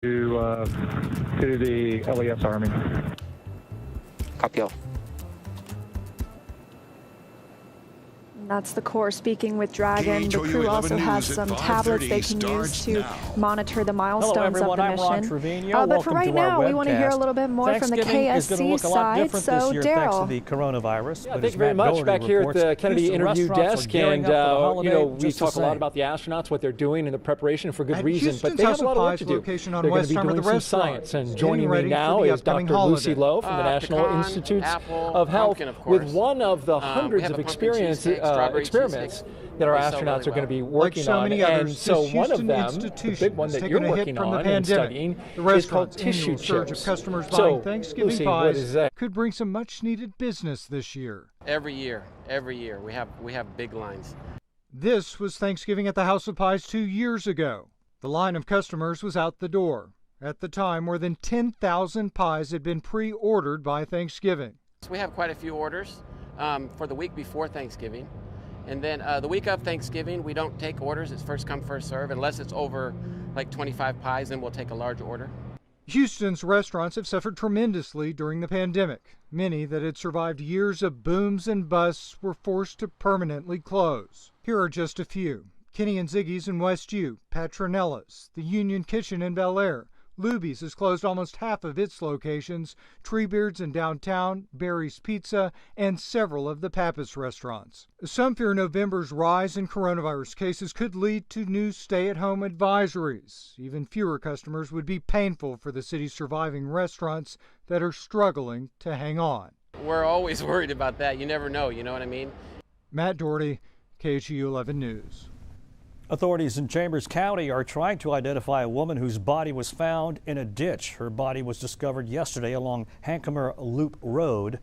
to the LES Army. Copy all. That's the Corps speaking with Dragon. The crew also has some tablets they can use to monitor the milestones of the mission. But for right now, we want to hear a little bit more from the KSC side. So, Daryl. The coronavirus. Yeah, thank you very much. Back here at the Kennedy interview desk, and we talk a lot about the astronauts, what they're doing, and the preparation for good reason. But they have a lot of work to do. They're going to be doing some science. And joining me now is Dr. Lucy Lowe from the National Institutes of Health with one of the hundreds of experiments that our astronauts are going to be working on. And so one of them, the big one that you're working on and studying, is called tissue chips. So, Lucy, what is that? Could bring some much-needed business this year. Every year, we have big lines. This was Thanksgiving at the House of Pies 2 years ago. The line of customers was out the door. At the time, more than 10,000 pies had been pre-ordered by Thanksgiving. We have quite a few orders for the week before Thanksgiving. And then the week of Thanksgiving, we don't take orders. It's first come, first serve. Unless it's over like 25 pies, then we'll take a large order. Houston's restaurants have suffered tremendously during the pandemic. Many that had survived years of booms and busts were forced to permanently close. Here are just a few. Kenny and Ziggy's in Westview, Patronella's, the Union Kitchen in Bel Air. Luby's has closed almost half of its locations, Treebeard's in downtown, Barry's Pizza, and several of the Pappas restaurants. Some fear November's rise in coronavirus cases could lead to new stay-at-home advisories. Even fewer customers would be painful for the city's surviving restaurants that are struggling to hang on. We're always worried about that. You never know, you know what I mean? Matt Doherty, KHOU 11 News. Authorities in Chambers County are trying to identify a woman whose body was found in a ditch. Her body was discovered yesterday along Hancomer Loop Road.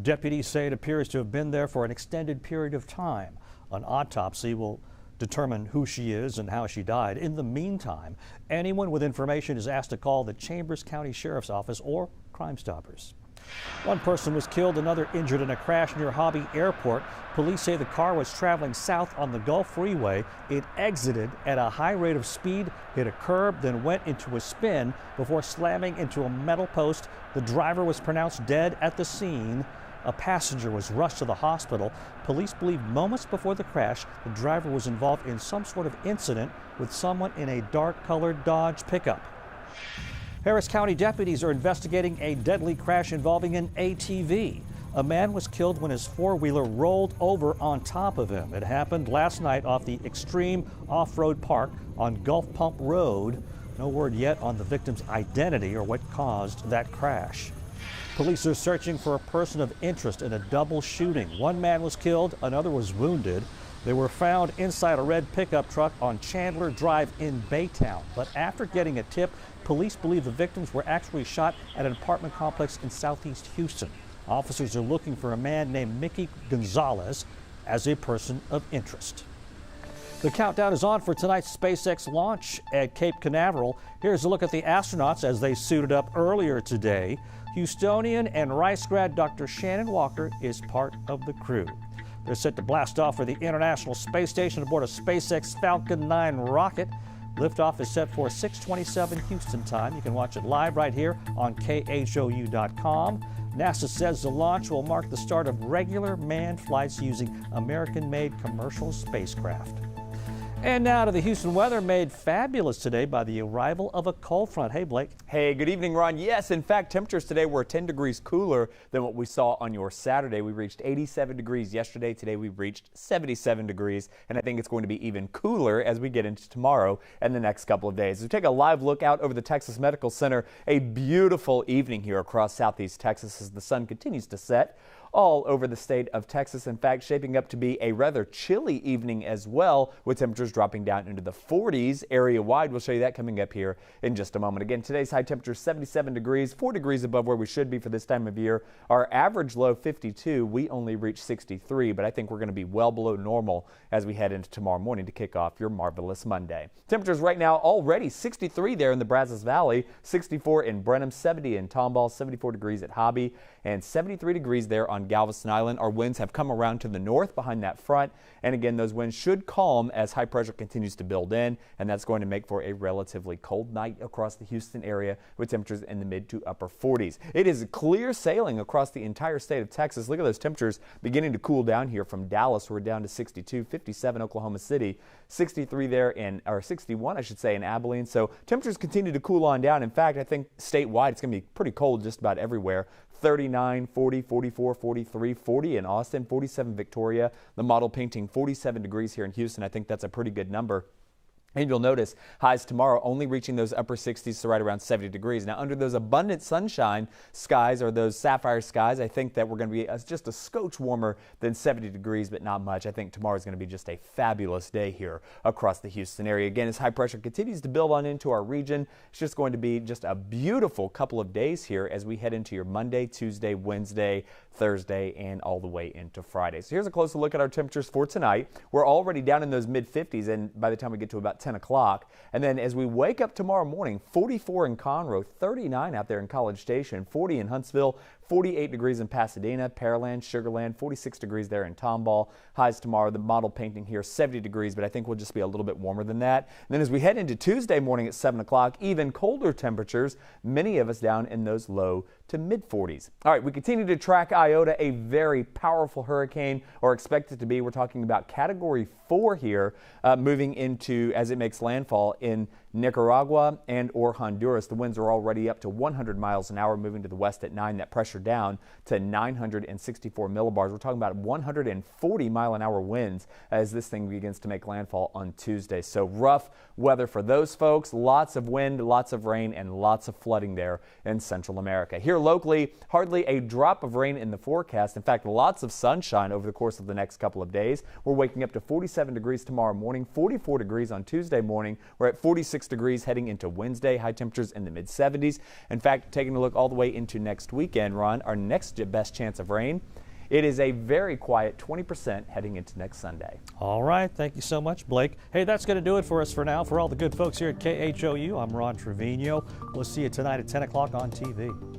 Deputies say it appears to have been there for an extended period of time. An autopsy will determine who she is and how she died. In the meantime, anyone with information is asked to call the Chambers County Sheriff's Office or Crime Stoppers. One person was killed, another injured in a crash near Hobby Airport. Police say the car was traveling south on the Gulf Freeway. It exited at a high rate of speed, hit a curb, then went into a spin before slamming into a metal post. The driver was pronounced dead at the scene. A passenger was rushed to the hospital. Police believe moments before the crash, the driver was involved in some sort of incident with someone in a dark-colored Dodge pickup. Harris County deputies are investigating a deadly crash involving an ATV. A man was killed when his four-wheeler rolled over on top of him. It happened last night off the Extreme Off-Road Park on Gulf Pump Road. No word yet on the victim's identity or what caused that crash. Police are searching for a person of interest in a double shooting. One man was killed, another was wounded. They were found inside a red pickup truck on Chandler Drive in Baytown. But after getting a tip, police believe the victims were actually shot at an apartment complex in southeast Houston. Officers are looking for a man named Mickey Gonzalez as a person of interest. The countdown is on for tonight's SpaceX launch at Cape Canaveral. Here's a look at the astronauts as they suited up earlier today. Houstonian and Rice grad Dr. Shannon Walker is part of the crew. They're set to blast off for the International Space Station aboard a SpaceX Falcon 9 rocket. Liftoff is set for 6:27 Houston time. You can watch it live right here on KHOU.com. NASA says the launch will mark the start of regular manned flights using American-made commercial spacecraft. And now to the Houston weather, made fabulous today by the arrival of a cold front. Hey, Blake. Hey, good evening, Ron. Yes, in fact, temperatures today were 10 degrees cooler than what we saw on your Saturday. We reached 87 degrees yesterday. Today we reached 77 degrees, and I think it's going to be even cooler as we get into tomorrow and the next couple of days. We take a live look out over the Texas Medical Center. A beautiful evening here across southeast Texas as the sun continues to set all over the state of Texas. In fact, shaping up to be a rather chilly evening as well, with temperatures dropping down into the 40s area-wide. We'll show you that coming up here in just a moment. Again, today's high temperature 77 degrees, 4 degrees above where we should be for this time of year. Our average low 52. We only reached 63, but I think we're going to be well below normal as we head into tomorrow morning to kick off your marvelous Monday. Temperatures right now already 63 there in the Brazos Valley, 64 in Brenham, 70 in Tomball, 74 degrees at Hobby, and 73 degrees there on on Galveston Island. Our winds have come around to the north behind that front. And again, those winds should calm as high pressure continues to build in, and that's going to make for a relatively cold night across the Houston area with temperatures in the mid to upper 40s. It is clear sailing across the entire state of Texas. Look at those temperatures beginning to cool down here from Dallas. We're down to 62, 57 Oklahoma City, 63 there or 61, I should say, in Abilene. So temperatures continue to cool on down. In fact, I think statewide it's going to be pretty cold just about everywhere. 39, 40, 44, 43, 40 in Austin, 47 Victoria. The model painting 47 degrees here in Houston. I think that's a pretty good number. And you'll notice highs tomorrow only reaching those upper 60s to right around 70 degrees. Now, under those abundant sunshine skies or those sapphire skies, I think that we're going to be just a scotch warmer than 70 degrees, but not much. I think tomorrow is going to be just a fabulous day here across the Houston area. Again, as high pressure continues to build on into our region, it's just going to be just a beautiful couple of days here as we head into your Monday, Tuesday, Wednesday, Thursday, and all the way into Friday. So here's a closer look at our temperatures for tonight. We're already down in those mid-50s, and by the time we get to about 10 o'clock. And then as we wake up tomorrow morning, 44 in Conroe, 39 out there in College Station, 40 in Huntsville, 48 degrees in Pasadena, Pearland, Sugar Land, 46 degrees there in Tomball. Highs tomorrow, the model painting here, 70 degrees, but I think we'll just be a little bit warmer than that. And then as we head into Tuesday morning at 7 o'clock, even colder temperatures, many of us down in those low to mid 40s. All right, we continue to track Iota, a very powerful hurricane, or expected to be. We're talking about Category 4 here, moving into as it makes landfall in Nicaragua and or Honduras. The winds are already up to 100 miles an hour, moving to the west at 9. That pressure down to 964 millibars. We're talking about 140 mile an hour winds as this thing begins to make landfall on Tuesday. So rough weather for those folks. Lots of wind, lots of rain, and lots of flooding there in Central America. Here locally, hardly a drop of rain in the forecast. In fact, lots of sunshine over the course of the next couple of days. We're waking up to 47 degrees tomorrow morning, 44 degrees on Tuesday morning. We're at 46 degrees heading into Wednesday, high temperatures in the mid 70s. In fact, taking a look all the way into next weekend, Ron, our next best chance of rain, it is a very quiet 20% heading into next Sunday. All right. Thank you so much, Blake. Hey, that's going to do it for us for now. For all the good folks here at KHOU, I'm Ron Trevino. We'll see you tonight at 10 o'clock on TV.